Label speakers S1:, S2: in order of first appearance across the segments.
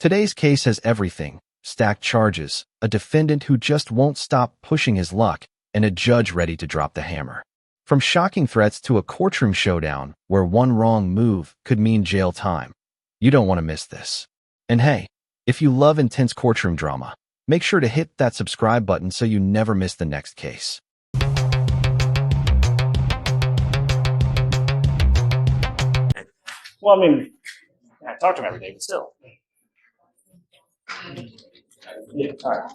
S1: Today's case has everything: stacked charges, a defendant who just won't stop pushing his luck, and a judge ready to drop the hammer. From shocking threats to a courtroom showdown where one wrong move could mean jail time. You don't want to miss this. And hey, if you love intense courtroom drama, make sure to hit that subscribe button so you never miss the next case.
S2: Well, I mean, I talk to him every day, but still. Yeah, all right.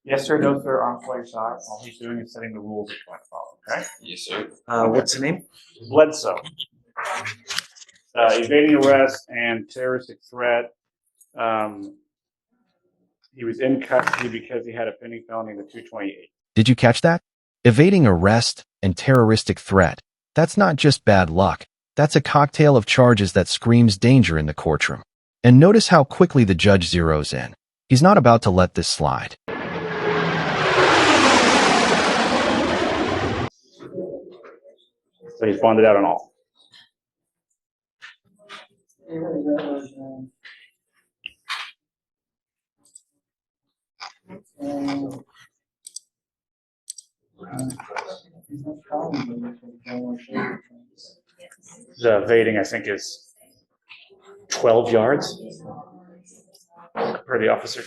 S2: Yes, sir. No, sir. On play side. All he's doing is setting the rules that you want to follow. Okay.
S3: Yes, sir.
S4: What's the name?
S2: Bledsoe. Evading arrest and terroristic threat. He was in custody because he had a pending felony in the 228.
S1: Did you catch that? Evading arrest and terroristic threat. That's not just bad luck. That's a cocktail of charges that screams danger in the courtroom. And notice how quickly the judge zeroes in. He's not about to let this slide.
S2: So he's bonded out on all. The evading, I think, is 12 yards per the officer.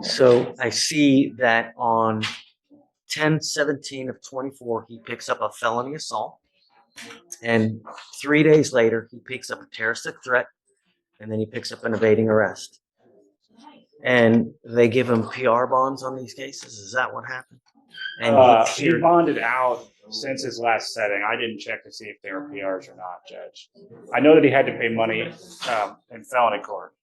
S4: So I see that on 10/17 of 24, he picks up a felony assault. And 3 days later, he picks up a terroristic threat. And then he picks up an evading arrest. And they give him PR bonds on these cases. Is that what happened? And
S2: He bonded out since his last setting. I didn't check to see if they were PRs or not, Judge. I know that he had to pay money in felony court.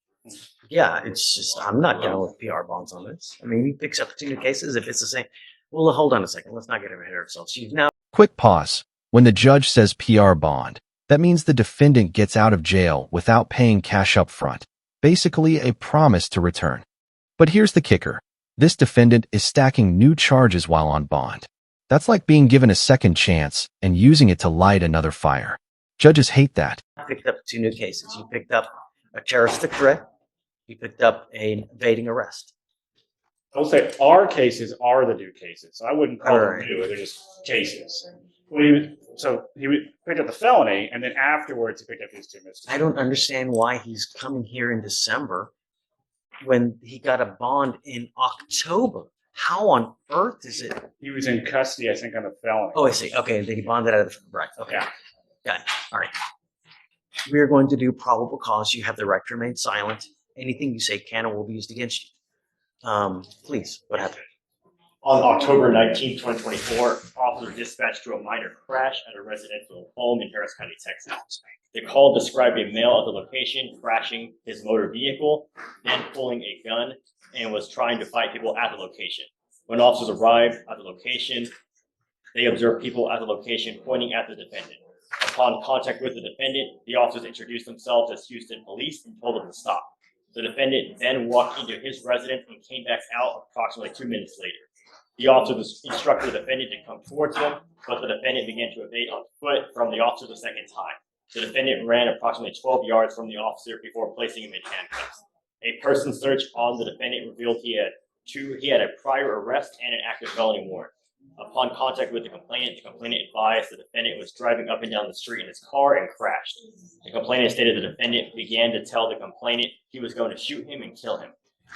S4: yeah, it's just, I'm not down with PR bonds on this. I mean, he picks up 2 new cases if it's the same. Well, hold on a second. Let's not get ahead of ourselves. You've now.
S1: Quick pause. When the judge says PR bond, that means the defendant gets out of jail without paying cash up front. Basically a promise to return. But here's the kicker. This defendant is stacking new charges while on bond. That's like being given a second chance and using it to light another fire. Judges hate that.
S4: Picked up 2 new cases. You picked up a terroristic threat. You picked up an evading arrest.
S2: I will say our cases are the new cases. So I wouldn't call them
S4: Alright.
S2: new. They're just cases. Well, he picked up the felony, and then afterwards he picked up these 2 misdemeanors.
S4: I don't understand why he's coming here in December when he got a bond in October. How on earth is it?
S2: He was in custody, I think, on the felony.
S4: Oh, I see. Okay, then he bonded out of the right. Okay,
S2: Yeah.
S4: got it. All right. We are going to do probable cause. You have the right to remain silent. Anything you say can and will be used against you. Please, what happened?
S5: On October 19, 2024, officers dispatched to a minor crash at a residential home in Harris County, Texas. The call described a male at the location crashing his motor vehicle, then pulling a gun, and was trying to fight people at the location. When officers arrived at the location, they observed people at the location pointing at the defendant. Upon contact with the defendant, the officers introduced themselves as Houston police and told them to stop. The defendant then walked into his residence and came back out approximately 2 minutes later. The officers instructed the defendant to come towards them, but the defendant began to evade on foot from the officers a second time. The defendant ran approximately 12 yards from the officer before placing him in handcuffs. A person search on the defendant revealed he had a prior arrest and an active felony warrant. Upon contact with the complainant advised the defendant was driving up and down the street in his car and crashed. The complainant stated the defendant began to tell the complainant he was going to shoot him and kill him.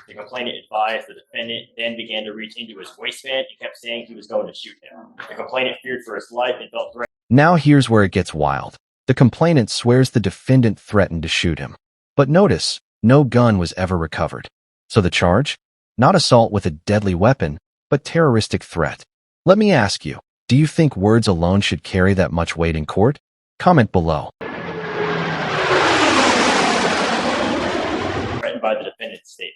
S5: The complainant advised the defendant then began to reach into his waistband and kept saying he was going to shoot him. The complainant feared for his life and felt threatened.
S1: Now here's where it gets wild. The complainant swears the defendant threatened to shoot him. But notice, no gun was ever recovered. So the charge? Not assault with a deadly weapon, but terroristic threat. Let me ask you, do you think words alone should carry that much weight in court? Comment below.
S5: Threatened by the defendant's statement.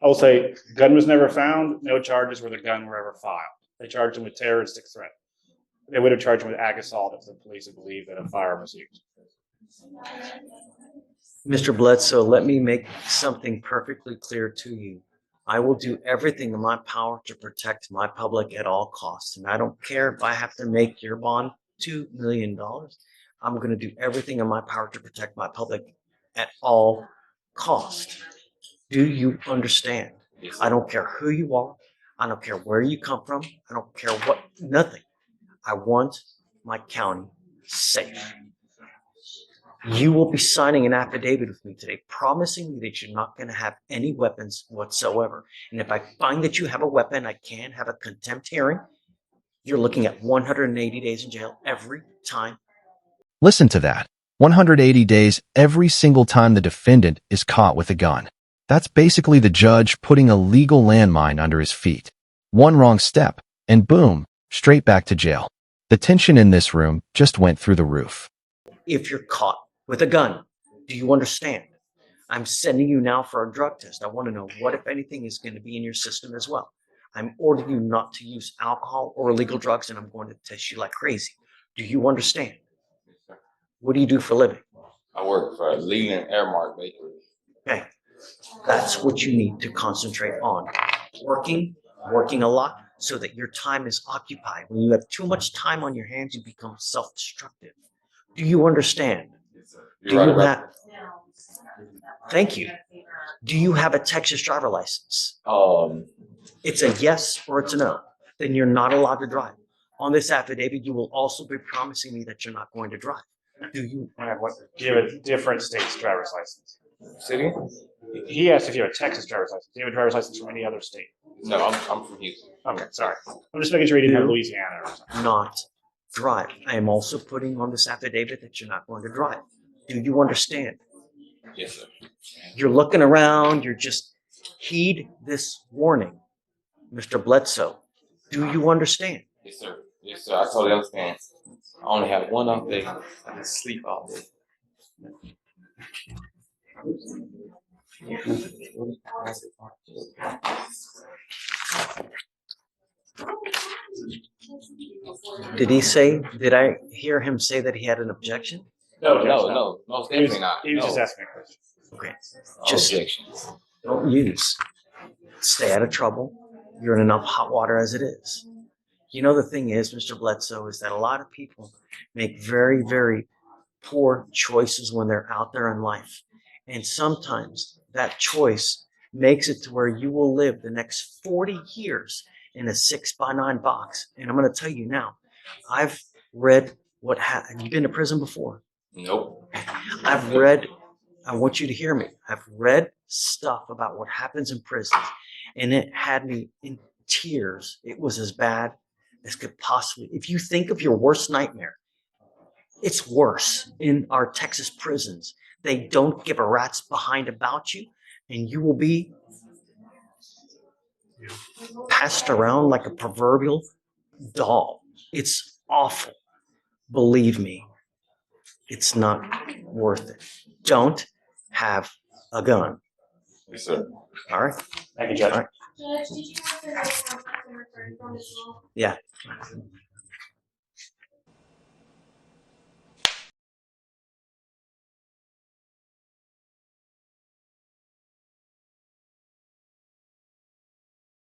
S2: I will say, gun was never found. No charges where the gun were ever filed. They charged him with terroristic threat. They would have charged him with ag assault if the police had believed that a firearm was used.
S4: Mr. Bledsoe, let me make something perfectly clear to you. I will do everything in my power to protect my public at all costs. And I don't care if I have to make your bond $2 million. I'm going to do everything in my power to protect my public at all cost. Do you understand? I don't care who you are. I don't care where you come from. I don't care what, nothing. I want my county safe. You will be signing an affidavit with me today, promising me that you're not going to have any weapons whatsoever. And if I find that you have a weapon, I can have a contempt hearing. You're looking at 180 days in jail every time.
S1: Listen to that. 180 days every single time the defendant is caught with a gun. That's basically the judge putting a legal landmine under his feet. One wrong step, and boom, straight back to jail. The tension in this room just went through the roof.
S4: If you're caught with a gun, do you understand? I'm sending you now for a drug test. I want to know what, if anything, is going to be in your system as well. I'm ordering you not to use alcohol or illegal drugs, and I'm going to test you like crazy. Do you understand? What do you do for a living?
S3: I work for Leland Airmark Bakery.
S4: Okay. That's what you need to concentrate on. Working a lot so that your time is occupied. When you have too much time on your hands, you become self-destructive. Do you understand? Do you have? Thank you. Do you have a Texas driver license? It's a yes or it's a no. Then you're not allowed to drive. On this affidavit, you will also be promising me that you're not going to drive. Do you?
S2: Do you have a different state's driver's license?
S3: City?
S2: He asked if you have a Texas driver's license. Do you have a driver's license from any other state?
S3: No, I'm from Houston.
S2: Okay, sorry. I'm just making sure he didn't have Louisiana or something.
S4: Not drive. I am also putting on this affidavit that you're not going to drive. Do you understand?
S3: Yes, sir.
S4: You're looking around. You're just heed this warning, Mr. Bledsoe. Do you understand?
S3: Yes, sir. Yes, sir. I totally understand. I only have one off day. I just sleep all day.
S4: Did I hear him say that he had an objection?
S3: No, most definitely not.
S2: He was
S3: No.
S2: just asking me a question.
S4: Okay.
S3: No
S4: Just
S3: objections.
S4: don't use. Stay out of trouble. You're in enough hot water as it is. You know, the thing is, Mr. Bledsoe, is that a lot of people make very, very poor choices when they're out there in life. And sometimes that choice makes it to where you will live the next 40 years in a 6x9 box. And I'm going to tell you now, I've read have you been to prison before?
S3: Nope.
S4: I've read, I want you to hear me. I've read stuff about what happens in prison, and it had me in tears. It was as bad as could possibly. If you think of your worst nightmare, it's worse in our Texas prisons. They don't give a rat's behind about you, and you will be passed around like a proverbial doll. It's awful. Believe me, it's not worth it. Don't have a gun.
S3: Yes, sir.
S4: All right?
S2: Thank you, Judge.
S4: All right.
S6: Judge, did you have to have something referred from as well?
S4: Yeah.